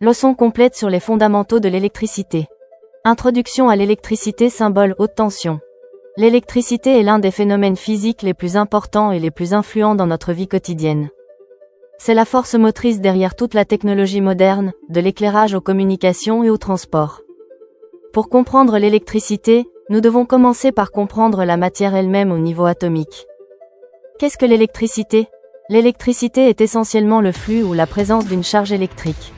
Leçon complète sur les fondamentaux de l'électricité. Introduction à l'électricité, symbole haute tension. L'électricité est l'un des phénomènes physiques les plus importants et les plus influents dans notre vie quotidienne. C'est la force motrice derrière toute la technologie moderne, de l'éclairage aux communications et au transport. Pour comprendre l'électricité, nous devons commencer par comprendre la matière elle-même au niveau atomique. Qu'est-ce que l'électricité ? L'électricité est essentiellement le flux ou la présence d'une charge électrique.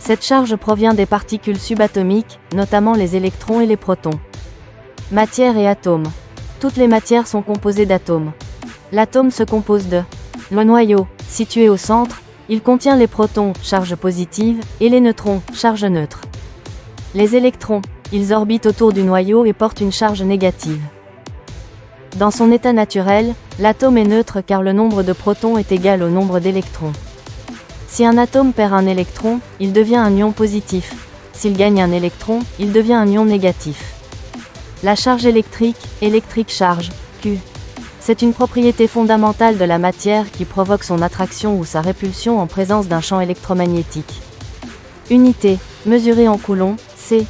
Cette charge provient des particules subatomiques, notamment les électrons et les protons. Matière et atomes. Toutes les matières sont composées d'atomes. L'atome se compose de le noyau, situé au centre, il contient les protons, charge positive, et les neutrons, charge neutre. Les électrons, ils orbitent autour du noyau et portent une charge négative. Dans son état naturel, l'atome est neutre car le nombre de protons est égal au nombre d'électrons. Si un atome perd un électron, il devient un ion positif. S'il gagne un électron, il devient un ion négatif. La charge électrique, électrique charge, Q. C'est une propriété fondamentale de la matière qui provoque son attraction ou sa répulsion en présence d'un champ électromagnétique. Unité, mesurée en coulombs, C.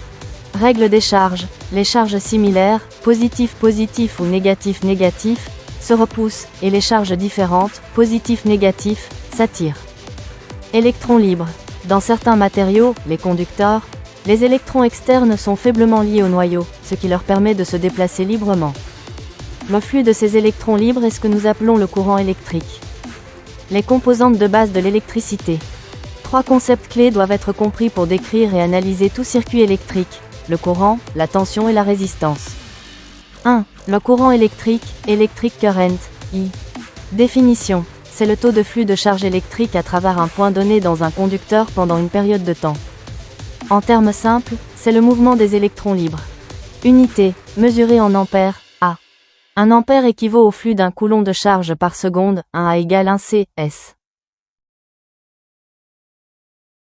Règle des charges. Les charges similaires, positif-positif ou négatif-négatif, se repoussent, et les charges différentes, positif-négatif, s'attirent. Électrons libres. Dans certains matériaux, les conducteurs, les électrons externes sont faiblement liés au noyau, ce qui leur permet de se déplacer librement. Le flux de ces électrons libres est ce que nous appelons le courant électrique. Les composantes de base de l'électricité. 3 concepts clés doivent être compris pour décrire et analyser tout circuit électrique: le courant, la tension et la résistance. 1. Le courant électrique, electric current, I. Définition. C'est le taux de flux de charge électrique à travers un point donné dans un conducteur pendant une période de temps. En termes simples, c'est le mouvement des électrons libres. Unité, mesurée en ampères, A. 1 ampère équivaut au flux d'un coulomb de charge par seconde, 1 A égale 1 C, S.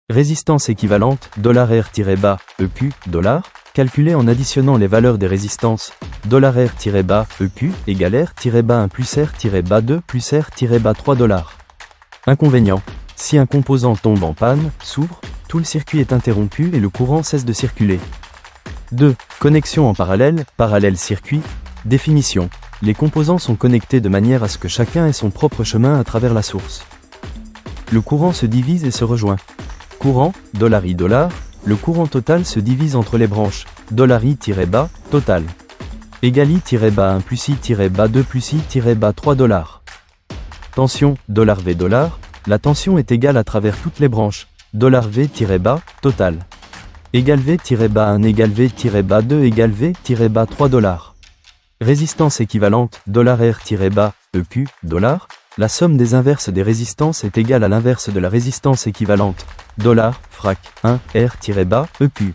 Résistance équivalente, $R-bas, EQ, $, calculée en additionnant les valeurs des résistances, $R-bas, EQ, égale R-bas 1 plus R-bas 2 plus R-bas 3 $. Inconvénient. Si un composant tombe en panne, s'ouvre, tout le circuit est interrompu et le courant cesse de circuler. 2. Connexion en parallèle, parallèle circuit. Définition. Les composants sont connectés de manière à ce que chacun ait son propre chemin à travers la source. Le courant se divise et se rejoint. Courant, $I, le courant total se divise entre les branches, $I-bas, total. Égale I-bas 1 plus I-bas 2 plus I-bas 3 $. Tension, $V, la tension est égale à travers toutes les branches, $V-bas, total. Égale V-bas 1 égale V-bas 2 égale V-bas 3 $. Résistance équivalente, $R-bas, EQ, $. La somme des inverses des résistances est égale à l'inverse de la résistance équivalente, $frac 1 R-bas EQ,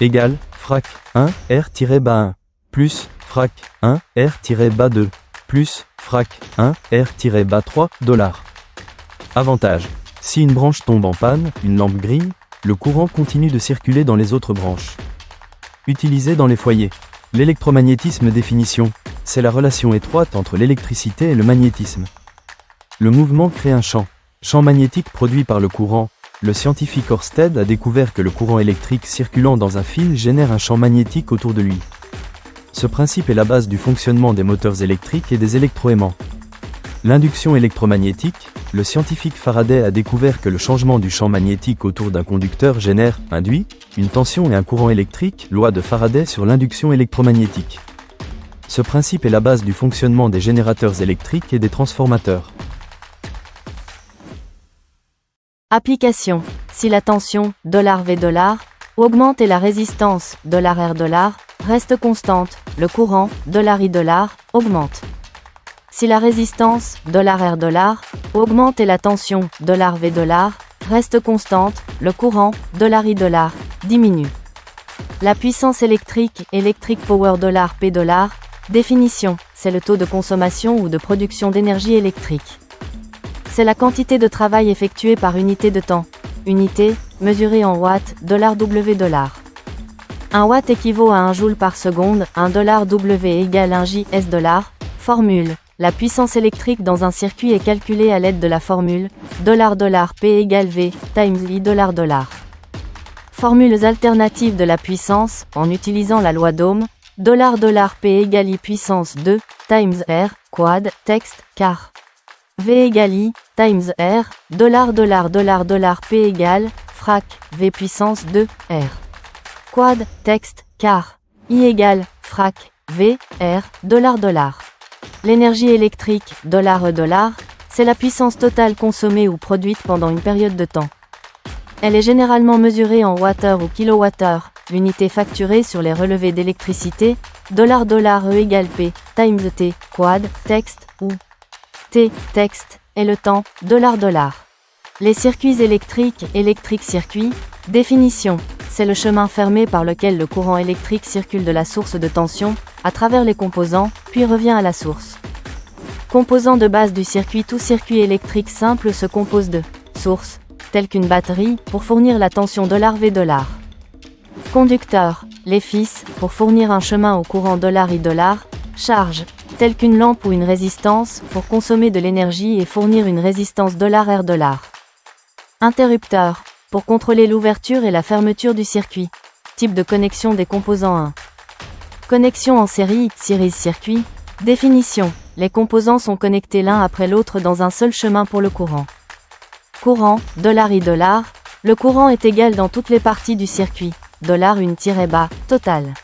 égale frac 1 R-bas 1, plus frac 1 R-bas 2, plus frac 1 R-bas 3 $. Avantage. Si une branche tombe en panne, une lampe grille, le courant continue de circuler dans les autres branches. Utilisé dans les foyers. L'électromagnétisme. Définition. C'est la relation étroite entre l'électricité et le magnétisme. Le mouvement crée un champ. Champ magnétique produit par le courant. Le scientifique Ørsted a découvert que le courant électrique circulant dans un fil génère un champ magnétique autour de lui. Ce principe est la base du fonctionnement des moteurs électriques et des électroaimants. L'induction électromagnétique. Le scientifique Faraday a découvert que le changement du champ magnétique autour d'un conducteur induit, une tension et un courant électrique, loi de Faraday sur l'induction électromagnétique. Ce principe est la base du fonctionnement des générateurs électriques et des transformateurs. Application. Si la tension, $V, augmente et la résistance, $R, reste constante, le courant, $I, augmente. Si la résistance, $R, augmente et la tension, $V, reste constante, le courant, $I, diminue. La puissance électrique, electric power $P$, définition, c'est le taux de consommation ou de production d'énergie électrique. C'est la quantité de travail effectuée par unité de temps. Unité, mesurée en watts, $W. 1 watt équivaut à 1 joule par seconde, 1 $W égale 1 JS $. Formule. La puissance électrique dans un circuit est calculée à l'aide de la formule $P égale V times I $. Formules alternatives de la puissance, en utilisant la loi d'Ohm, $P égale I puissance 2, times R, quad, texte, car. V égale I, times R, $P égale, frac, V puissance 2, R. Quad, texte, car. I égale, frac, V, R, $. L'énergie électrique, $E$, c'est la puissance totale consommée ou produite pendant une période de temps. Elle est généralement mesurée en wattheure ou kilowattheure, l'unité facturée sur les relevés d'électricité, $E égale P, times T, quad, texte, ou T, texte, est le temps, $. Les circuits électriques, électrique circuit, définition, c'est le chemin fermé par lequel le courant électrique circule de la source de tension, à travers les composants, puis revient à la source. Composants de base du circuit. Tout circuit électrique simple se compose de sources, telles qu'une batterie, pour fournir la tension $V$. Conducteurs, les fils, pour fournir un chemin au courant $I$. Charge, telle qu'une lampe ou une résistance, pour consommer de l'énergie et fournir une résistance $R$. Interrupteur, pour contrôler l'ouverture et la fermeture du circuit. Type de connexion des composants 1. Connexion en série, series circuit. Définition, les composants sont connectés l'un après l'autre dans un seul chemin pour le courant. Courant, $I$, le courant est égal dans toutes les parties du circuit, $1-bas, total.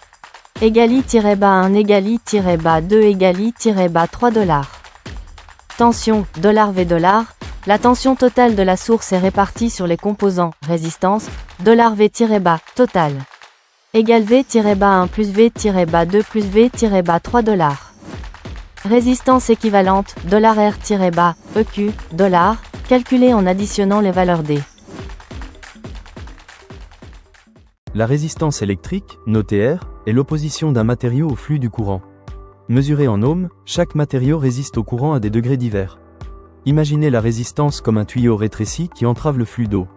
Égale I-1 égale I-2 égale I-3 $. Tension, $V$, la tension totale de la source est répartie sur les composants, résistance, $V-bas, total. Égale V-1 plus V-2 plus V-3 $. Résistance équivalente, $R-bas, EQ, $, calculée en additionnant les valeurs D. La résistance électrique, notée R, est l'opposition d'un matériau au flux du courant. Mesurée en ohms, chaque matériau résiste au courant à des degrés divers. Imaginez la résistance comme un tuyau rétréci qui entrave le flux d'eau.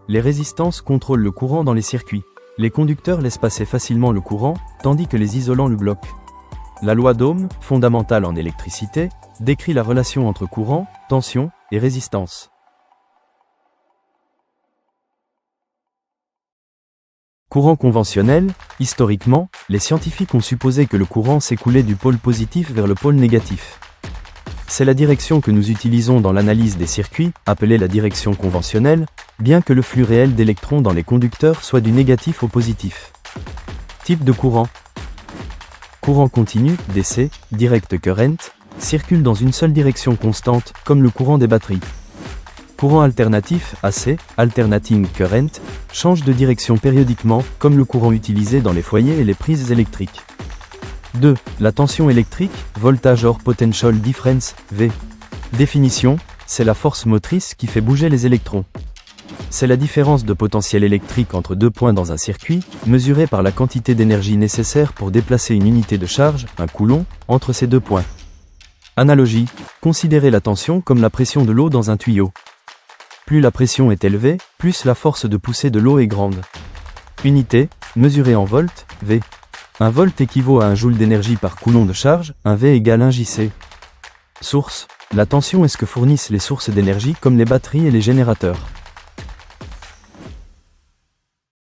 Les résistances contrôlent le courant dans les circuits. Les conducteurs laissent passer facilement le courant, tandis que les isolants le bloquent. La loi d'Ohm, fondamentale en électricité, décrit la relation entre courant, tension et résistance. Courant conventionnel, historiquement, les scientifiques ont supposé que le courant s'écoulait du pôle positif vers le pôle négatif. C'est la direction que nous utilisons dans l'analyse des circuits, appelée la direction conventionnelle, bien que le flux réel d'électrons dans les conducteurs soit du négatif au positif. Type de courant. Courant continu, DC, direct current, circule dans une seule direction constante, comme le courant des batteries. Courant alternatif, AC, alternating current, change de direction périodiquement, comme le courant utilisé dans les foyers et les prises électriques. 2. La tension électrique, voltage or potential difference, V. Définition, c'est la force motrice qui fait bouger les électrons. C'est la différence de potentiel électrique entre deux points dans un circuit, mesurée par la quantité d'énergie nécessaire pour déplacer une unité de charge, un coulomb, entre ces deux points. Analogie, considérez la tension comme la pression de l'eau dans un tuyau. Plus la pression est élevée, plus la force de poussée de l'eau est grande. Unité, mesurée en volts, V. 1 volt équivaut à 1 joule d'énergie par coulomb de charge, 1 V égale 1 JC. Source, la tension est ce que fournissent les sources d'énergie comme les batteries et les générateurs.